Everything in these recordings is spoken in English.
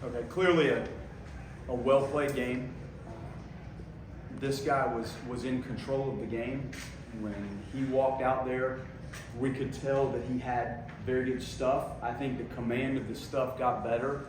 Okay, clearly a well-played game. This guy was in control of the game. When he walked out there, we could tell that he had very good stuff. I think the command of the stuff got better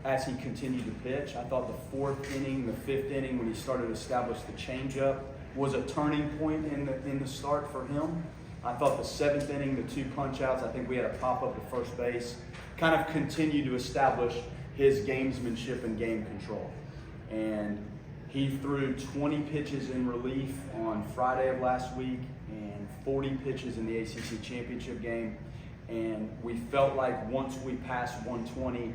as he continued to pitch. I thought the fourth inning, the fifth inning, when he started to establish the changeup, was a turning point in the start for him. I thought the seventh inning, the two punch-outs, I think we had a pop-up to first base, kind of continued to establish his gamesmanship and game control. And he threw 20 pitches in relief on Friday of last week and 40 pitches in the ACC championship game. And we felt like once we passed 120,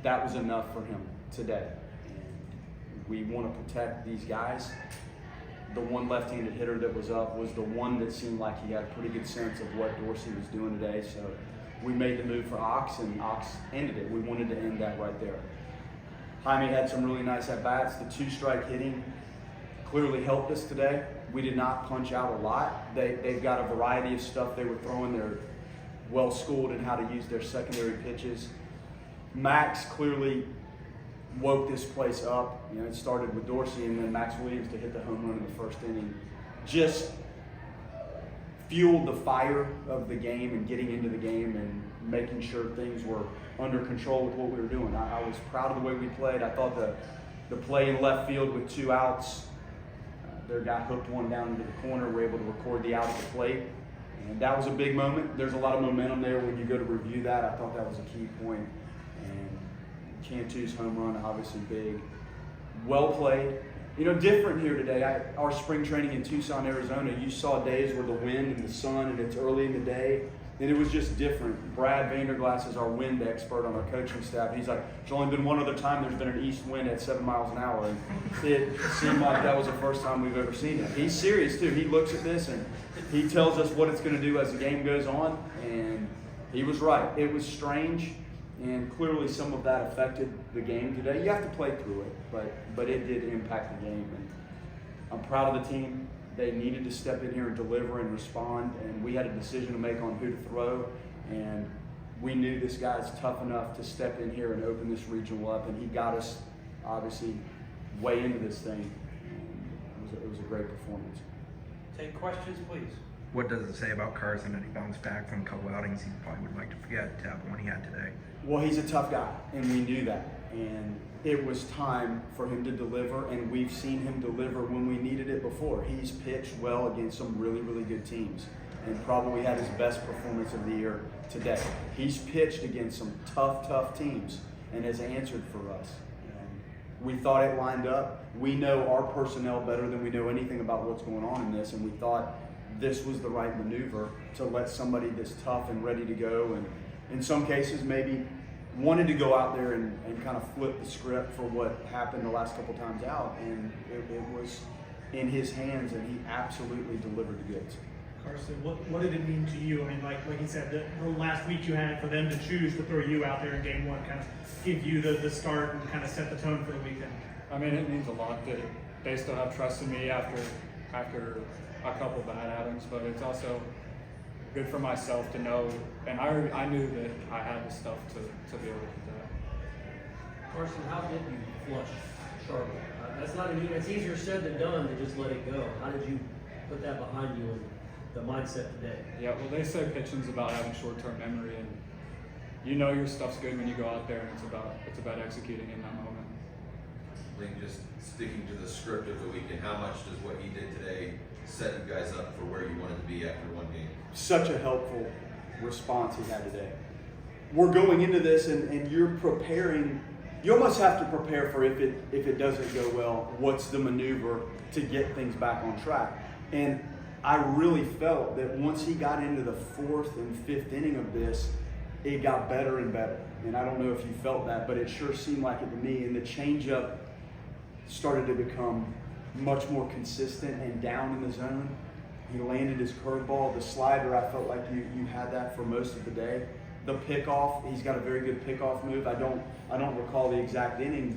that was enough for him today. And we want to protect these guys. The one left-handed hitter that was up was the one that seemed like he had a pretty good sense of what Dorsey was doing today. So we made the move for Ox, and Ox ended it. We wanted to end that right there. Jaime had some really nice at-bats. The two-strike hitting clearly helped us today. We did not punch out a lot. They've got a variety of stuff they were throwing. They're well-schooled in how to use their secondary pitches. Max clearly woke this place up. You know, it started with Dorsey and then Max Williams to hit the home run in the first inning. Just fueled the fire of the game and getting into the game and making sure things were under control with what we were doing. I was proud of the way we played. I thought the play in left field with two outs, their guy hooked one down into the corner. We're able to record the out at the plate. And that was a big moment. There's a lot of momentum there when you go to review that. I thought that was a key point. And Cantu's home run, obviously big. Well played. You know, different here today. Our spring training in Tucson, Arizona, you saw days where the wind and the sun and it's early in the day, and it was just different. Brad Vanderglass is our wind expert on our coaching staff. He's like, there's only been one other time there's been an east wind at 7 miles an hour, and it seemed like that was the first time we've ever seen it. He's serious too. He looks at this and he tells us what it's going to do as the game goes on, and he was right. It was strange. And clearly some of that affected the game today. You have to play through it, but it did impact the game. And I'm proud of the team. They needed to step in here and deliver and respond, and we had a decision to make on who to throw. And we knew this guy's tough enough to step in here and open this regional up, and he got us, obviously, way into this thing. And it was a great performance. Take questions, please. What does it say about Carson that he bounced back from a couple outings he probably would like to forget to have the one he had today? Well, he's a tough guy, and we knew that. And it was time for him to deliver, and we've seen him deliver when we needed it before. He's pitched well against some really, really good teams, and probably had his best performance of the year today. He's pitched against some tough teams, and has answered for us. And we thought it lined up. We know our personnel better than we know anything about what's going on in this, and we thought this was the right maneuver to let somebody this tough and ready to go, and in some cases maybe wanted to go out there and kind of flip the script for what happened the last couple times out, and it was in his hands, and he absolutely delivered the goods. Carson, what did it mean to you? I mean, like he said, the last week you had for them to choose to throw you out there in game one, kind of give you the start and kind of set the tone for the weekend. I mean, it means a lot that they still have trust in me after a couple bad outings, but it's also good for myself to know, and I knew that I had the stuff to be able to do that. Carson, how did you flush Charlotte? That's not it's easier said than done to just let it go. How did you put that behind you and the mindset today? Yeah, well, they say pitching's about having short-term memory, and you know your stuff's good when you go out there, and it's about executing in that moment. I think just sticking to the script of the weekend, how much does what he did today set you guys up for where you wanted to be after one game? Such a helpful response he had today. We're going into this, and you're preparing. You almost have to prepare for if it doesn't go well, what's the maneuver to get things back on track. And I really felt that once he got into the fourth and fifth inning of this, it got better and better. And I don't know if you felt that, but it sure seemed like it to me. And the changeup started to become much more consistent and down in the zone. He landed his curveball. The slider, I felt like you had that for most of the day. The pickoff, he's got a very good pickoff move. I don't recall the exact inning,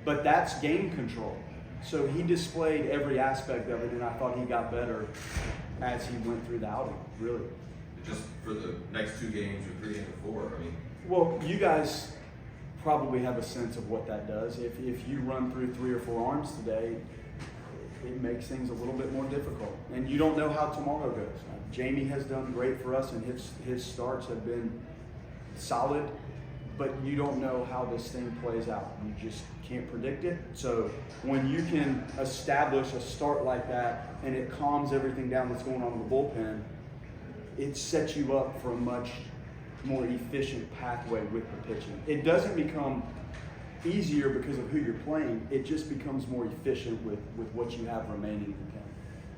but that's game control. So he displayed every aspect of it, and I thought he got better as he went through the outing, really. Just for the next two games, or 3 and 4, I mean. Well, you guys probably have a sense of what that does. If you run through 3 or 4 arms today, it makes things a little bit more difficult. And you don't know how tomorrow goes. Jaime has done great for us, and his starts have been solid, but you don't know how this thing plays out. You just can't predict it. So when you can establish a start like that and it calms everything down that's going on in the bullpen, it sets you up for a much more efficient pathway with the pitching. It doesn't become easier because of who you're playing. It just becomes more efficient with what you have remaining in the game.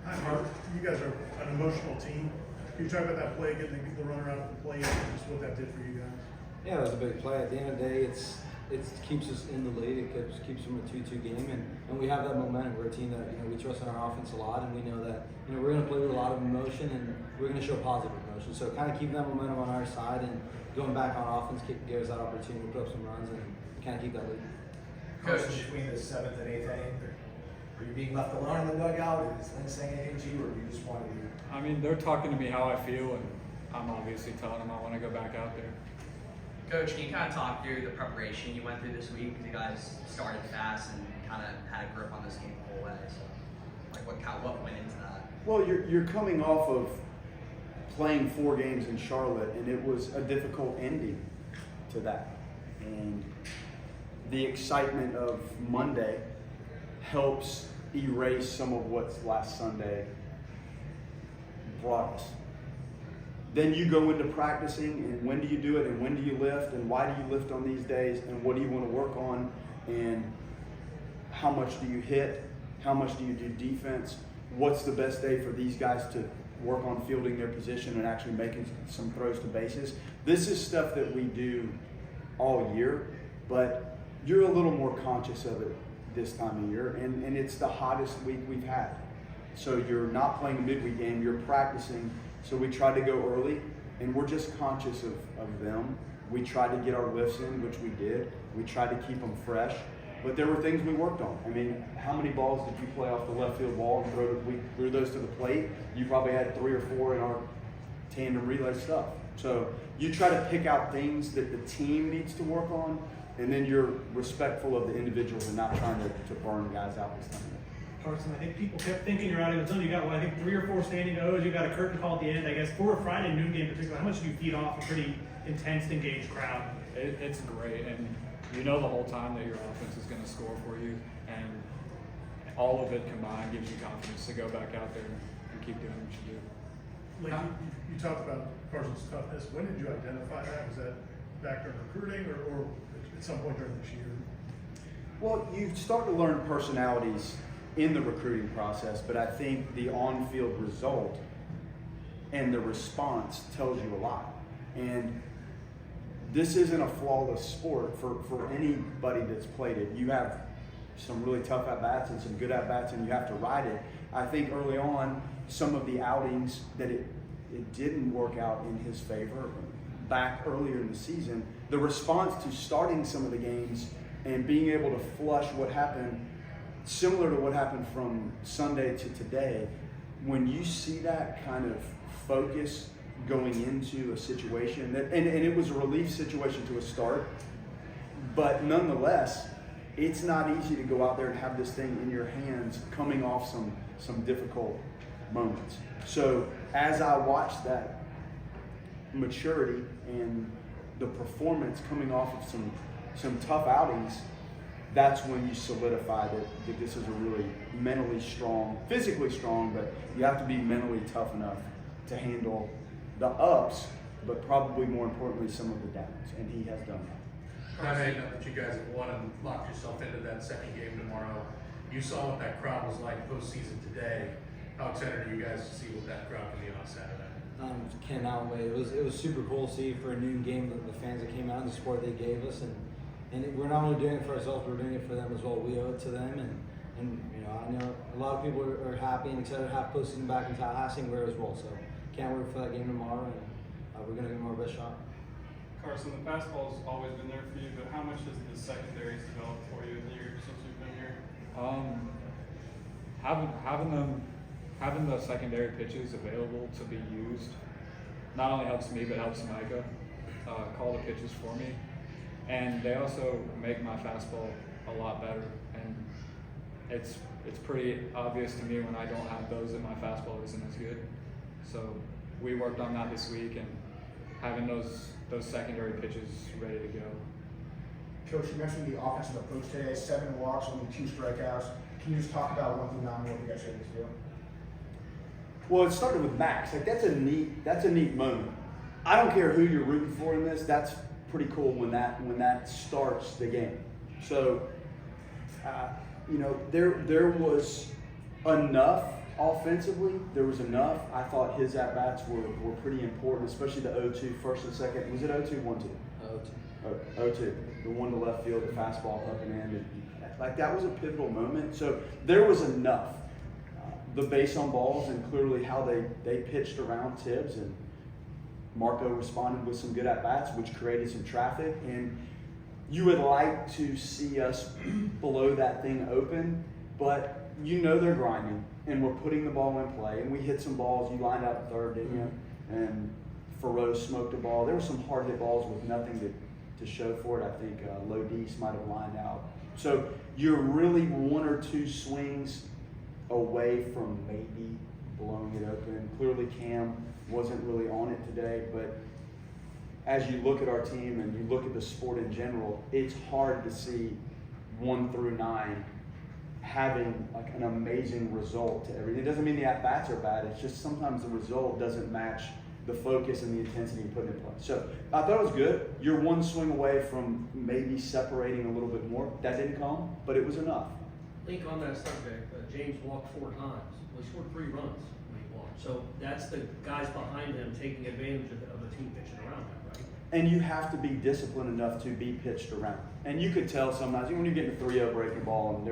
Hi, Mark. You guys are an emotional team. Can you talk about that play, getting the runner out of the plate, and just what that did for you guys? Yeah, it was a big play. At the end of the day, it keeps us in the lead. It keeps them a 2-2 game, and we have that momentum. We're a team that we trust in our offense a lot, and we know that we're going to play with a lot of emotion, and we're going to show positive emotion. So kind of keep that momentum on our side, and going back on offense gave us that opportunity to put up some runs and kind of keep that lead. Coach, between the 7th and 8th inning, are you being left alone in the dugout? Is Lynn saying anything to you, or do you just want to be? I mean, they're talking to me how I feel, and I'm obviously telling them I want to go back out there. Coach, can you kind of talk through the preparation you went through this week? You guys started fast and kind of had a grip on this game the whole way. So, like, what went into that? Well, you're coming off of playing 4 games in Charlotte, and it was a difficult ending to that. And the excitement of Monday helps erase some of what last Sunday brought us. Then you go into practicing, and when do you do it, and when do you lift, and why do you lift on these days, and what do you want to work on, and how much do you hit, how much do you do defense, what's the best day for these guys to work on fielding their position and actually making some throws to bases. This is stuff that we do all year, but you're a little more conscious of it this time of year, and it's the hottest week we've had. So you're not playing a midweek game, you're practicing. So we try to go early, and we're just conscious of them. We try to get our lifts in, which we did. We tried to keep them fresh, but there were things we worked on. I mean, how many balls did you play off the left field wall and we threw those to the plate? You probably had 3 or 4 in our tandem relay stuff. So you try to pick out things that the team needs to work on, and then you're respectful of the individuals and not trying to burn guys out this time. Carson, I think people kept thinking you're out of the zone. You got, I think 3 or 4 standing O's. You got a curtain call at the end. I guess for a Friday noon game in particular, how much do you feed off a pretty intense, engaged crowd? It's great, and you know the whole time that your offense is going to score for you, and all of it combined gives you confidence to go back out there and keep doing what you do. Like you talked about Carson's toughness. When did you identify that? Was that back during recruiting, or at some point during this year? Well, you start to learn personalities in the recruiting process, but I think the on-field result and the response tells you a lot. And this isn't a flawless sport for anybody that's played it. You have some really tough at-bats and some good at-bats, and you have to ride it. I think early on, some of the outings that it didn't work out in his favor back earlier in the season, the response to starting some of the games and being able to flush what happened, similar to what happened from Sunday to today, when you see that kind of focus going into a situation, that, and it was a relief situation to a start, but nonetheless, it's not easy to go out there and have this thing in your hands coming off some difficult moments. So as I watched that maturity and the performance coming off of some tough outings, that's when you solidify that this is a really mentally strong, physically strong, but you have to be mentally tough enough to handle the ups, but probably more importantly, some of the downs, and he has done that. Jaime, now that you guys have won and locked yourself into that second game tomorrow, you saw what that crowd was like postseason today. How excited are you guys to see what that crowd can be on Saturday? Cannot wait. It was super cool to see for a noon game the fans that came out and the support they gave us, and we're not only doing it for ourselves, we're doing it for them as well. We owe it to them, and I know a lot of people are happy and excited to have postseason back in Tallahassee, and we're as well. So can't wait for that game tomorrow, and we're gonna give them our best shot. Carson, the fastball's always been there for you, but how much has the secondaries developed for you in the years since you've been here? Having the secondary pitches available to be used not only helps me but helps Micah call the pitches for me. and they also make my fastball a lot better. And it's pretty obvious to me when I don't have those that my fastball isn't as good. So we worked on that this week and having those secondary pitches ready to go. Coach, you mentioned the offensive approach today, 7 walks, only 2 strikeouts. Can you just talk about 1 through 9 what you guys are able to do? Well, it started with Max. Like that's a neat moment. I don't care who you're rooting for in this. That's pretty cool when that starts the game. So, there was enough offensively. There was enough. I thought his at bats were pretty important, especially the 0-2 first and second. Was it 0-2, 1-2? 0-2. The one to left field, the fastball up and in. Like that was a pivotal moment. So there was enough. The base on balls and clearly how they pitched around Tibbs, and Marco responded with some good at bats, which created some traffic. And you would like to see us blow that thing open, but they're grinding and we're putting the ball in play. And we hit some balls. You lined out third, didn't you? And Ferrer smoked a ball. There were some hard hit balls with nothing to show for it. I think Lodis might have lined out. So you're really 1 or 2 swings away from maybe blowing it open. Clearly Cam wasn't really on it today, but as you look at our team and you look at the sport in general, it's hard to see 1 through 9 having like an amazing result to everything. It doesn't mean the at-bats are bad, it's just sometimes the result doesn't match the focus and the intensity you put in play. So I thought it was good. You're 1 swing away from maybe separating a little bit more. That didn't come, but it was enough. Link on that subject, James walked 4 times. Well, he scored 3 runs when he walked. So that's the guys behind him taking advantage of the team pitching around him, right? And you have to be disciplined enough to be pitched around. And you could tell sometimes, when you get a 3-0 breaking ball, and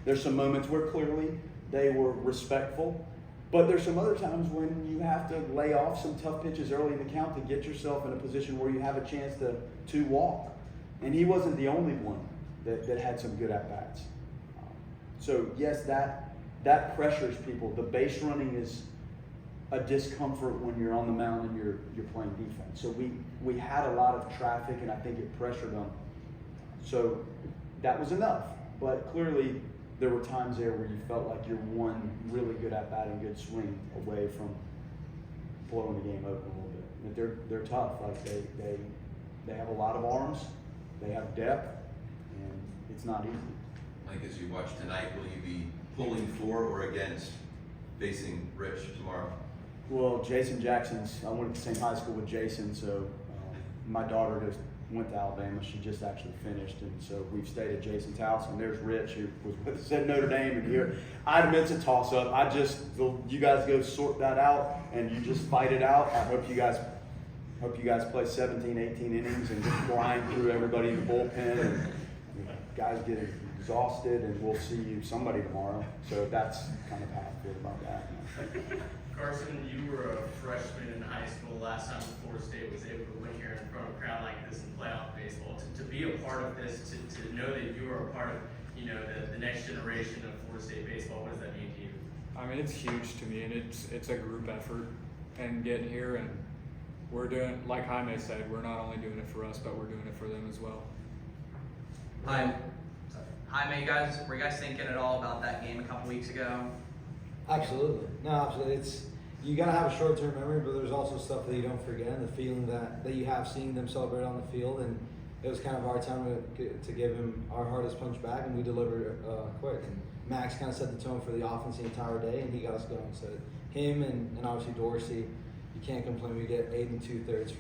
there's some moments where clearly they were respectful, but there's some other times when you have to lay off some tough pitches early in the count to get yourself in a position where you have a chance to walk. And he wasn't the only one that had some good at-bats. So yes, that pressures people. The base running is a discomfort when you're on the mound and you're playing defense. So we had a lot of traffic, and I think it pressured them. So that was enough. But clearly there were times there where you felt like you're 1 really good at bat and good swing away from blowing the game open a little bit. But they're tough. Like they have a lot of arms, they have depth, and it's not easy. Mike, as you watch tonight, will you be pulling for or against facing Rich tomorrow? Well, Jason Jackson's, I went to the same high school with Jason, so my daughter just went to Alabama. She just actually finished, and so we've stayed at Jason's house, and there's Rich, who was with us at Notre Dame, and here, I admit it's a toss-up. You guys go sort that out, and you just fight it out. I hope you guys play 17, 18 innings and just grind through everybody in the bullpen, and guys get exhausted, and we'll see somebody tomorrow. So that's kind of how I feel about that. Carson, you were a freshman in high school last time Florida State was able to win here in front of a crowd like this in playoff baseball. To be a part of this, to know that you are a part of, the next generation of Florida State baseball, what does that mean to you? I mean, it's huge to me, and it's a group effort. And getting here, and we're doing, like Jaime said, we're not only doing it for us, but we're doing it for them as well. Jaime, were you guys thinking at all about that game a couple weeks ago? Absolutely. No, absolutely. You gotta have a short-term memory, but there's also stuff that you don't forget, and the feeling that you have seeing them celebrate on the field. And it was kind of our time to give him our hardest punch back, and we delivered quick. And Max kind of set the tone for the offense the entire day, and he got us going. So him and obviously Dorsey, you can't complain. We get 8 2/3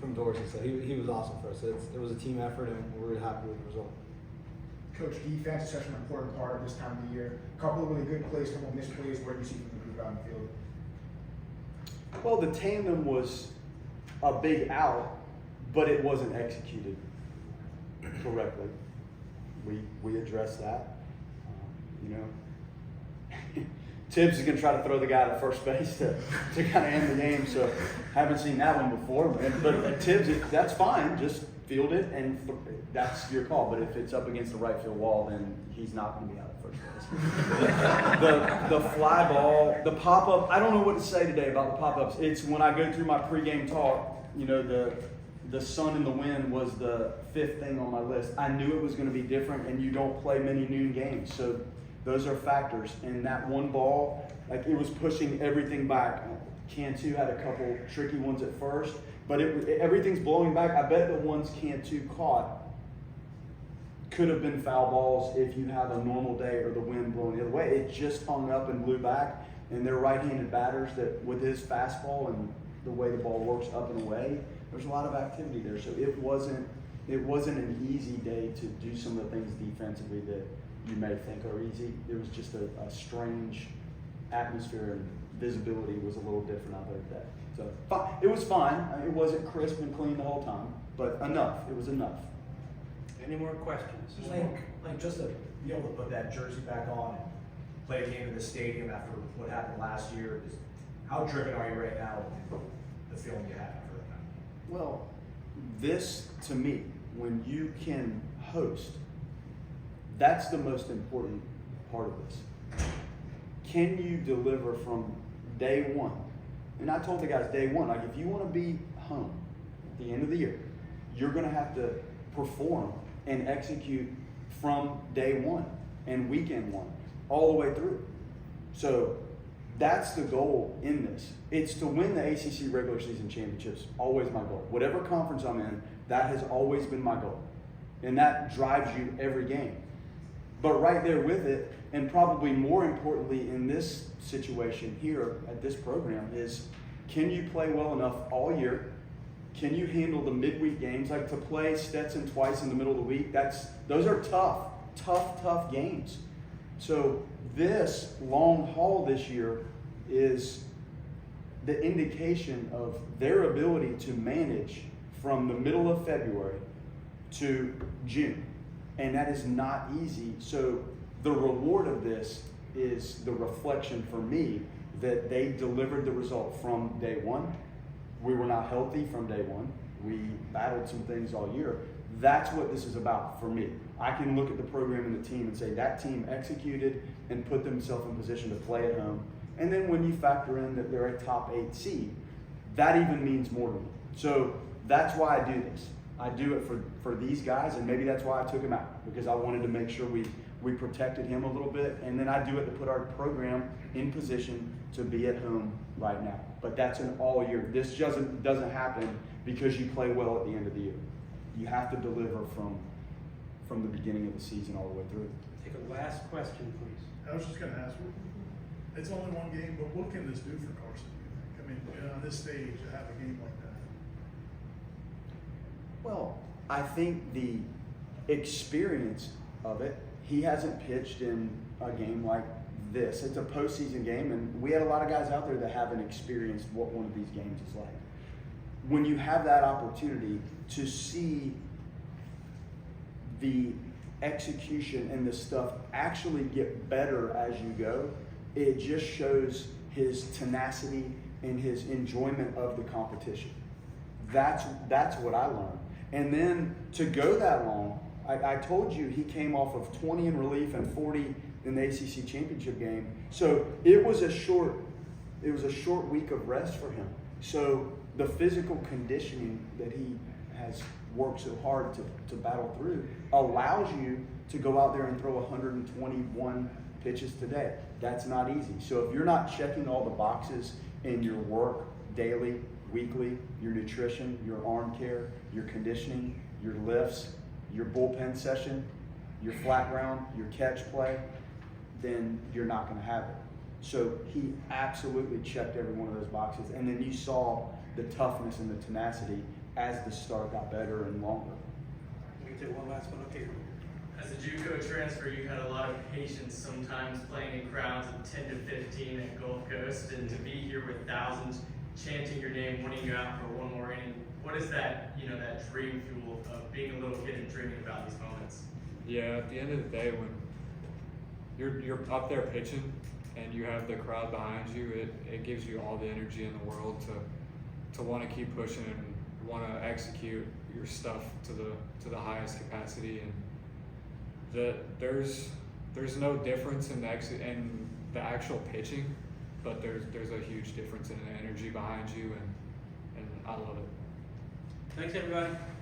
from Dorsey, so he was awesome for us. It was a team effort, and we're really happy with the result. Coach, defense is such an important part of this time of the year. A couple of really good plays, a couple of missed plays. What do you see from the group out in the field? Well, the tandem was a big out, but it wasn't executed correctly. We addressed that. Tibbs is going to try to throw the guy to first base to kind of end the game. So haven't seen that one before. But Tibbs, that's fine. Just field it, and that's your call. But if it's up against the right field wall, then he's not going to be out at first base. the fly ball, the pop-up, I don't know what to say today about the pop-ups. It's when I go through my pregame talk, the sun and the wind was the 5th thing on my list. I knew it was going to be different, and you don't play many noon games. So those are factors. And that one ball, like, it was pushing everything back. Cantu had a couple tricky ones at first, but everything's blowing back. I bet the ones Cantu caught could have been foul balls if you have a normal day or the wind blowing the other way. It just hung up and blew back, and they're right-handed batters that with his fastball and the way the ball works up and away, there's a lot of activity there. So it wasn't an easy day to do some of the things defensively that you may think are easy. It was just a strange atmosphere, and visibility was a little different out there today. So it was fine. It wasn't crisp and clean the whole time, but enough. It was enough. Any more questions? Like just to be able to put that jersey back on and play a game in the stadium after what happened last year, how driven are you right now with the feeling you have after that? Well, this, to me, when you can host, that's the most important part of this. Can you deliver from day one? And I told the guys day one, like, if you want to be home at the end of the year, you're going to have to perform and execute from day one and weekend one all the way through. So that's the goal in this. It's to win the ACC regular season championships, always my goal. Whatever conference I'm in, that has always been my goal. And that drives you every game. But right there with it, and probably more importantly in this situation here at this program, is can you play well enough all year? Can you handle the midweek games? Like, to play Stetson twice in the middle of the week, those are tough games. So this long haul this year is the indication of their ability to manage from the middle of February to June. And that is not easy. So the reward of this is the reflection for me that they delivered the result from day one. We were not healthy from day one. We battled some things all year. That's what this is about for me. I can look at the program and the team and say that team executed and put themselves in position to play at home. And then when you factor in that they're a top 8 seed, that even means more to me. So that's why I do this. I do it for these guys, and maybe that's why I took him out, because I wanted to make sure we protected him a little bit, and then I do it to put our program in position to be at home right now. But that's an all year. This doesn't happen because you play well at the end of the year. You have to deliver from the beginning of the season all the way through. Take a last question, please. I was just going to ask, it's only one game, but what can this do for Carson? I mean, on this stage, to have a game like that. Well, I think the experience of it, he hasn't pitched in a game like this. It's a postseason game, and we had a lot of guys out there that haven't experienced what one of these games is like. When you have that opportunity to see the execution and the stuff actually get better as you go, it just shows his tenacity and his enjoyment of the competition. That's what I learned. And then to go that long, I told you he came off of 20 in relief and 40 in the ACC championship game. So it was a short week of rest for him. So the physical conditioning that he has worked so hard to battle through allows you to go out there and throw 121 pitches today. That's not easy. So if you're not checking all the boxes in your work daily, weekly, your nutrition, your arm care, your conditioning, your lifts, your bullpen session, your flat ground, your catch play, then you're not going to have it. So he absolutely checked every one of those boxes. And then you saw the toughness and the tenacity as the start got better and longer. We can take one last one. Okay. As a JUCO transfer, you had a lot of patience sometimes playing in crowds of 10 to 15 at Gulf Coast, and to be here with thousands chanting your name, wanting you out for one more inning. What is that, that dream fuel of being a little kid and dreaming about these moments? Yeah, at the end of the day, when you're up there pitching and you have the crowd behind you, it gives you all the energy in the world to want to keep pushing and want to execute your stuff to the highest capacity. And there's no difference in the actual pitching, but there's a huge difference in the energy behind you, and I love it. Thanks, everybody.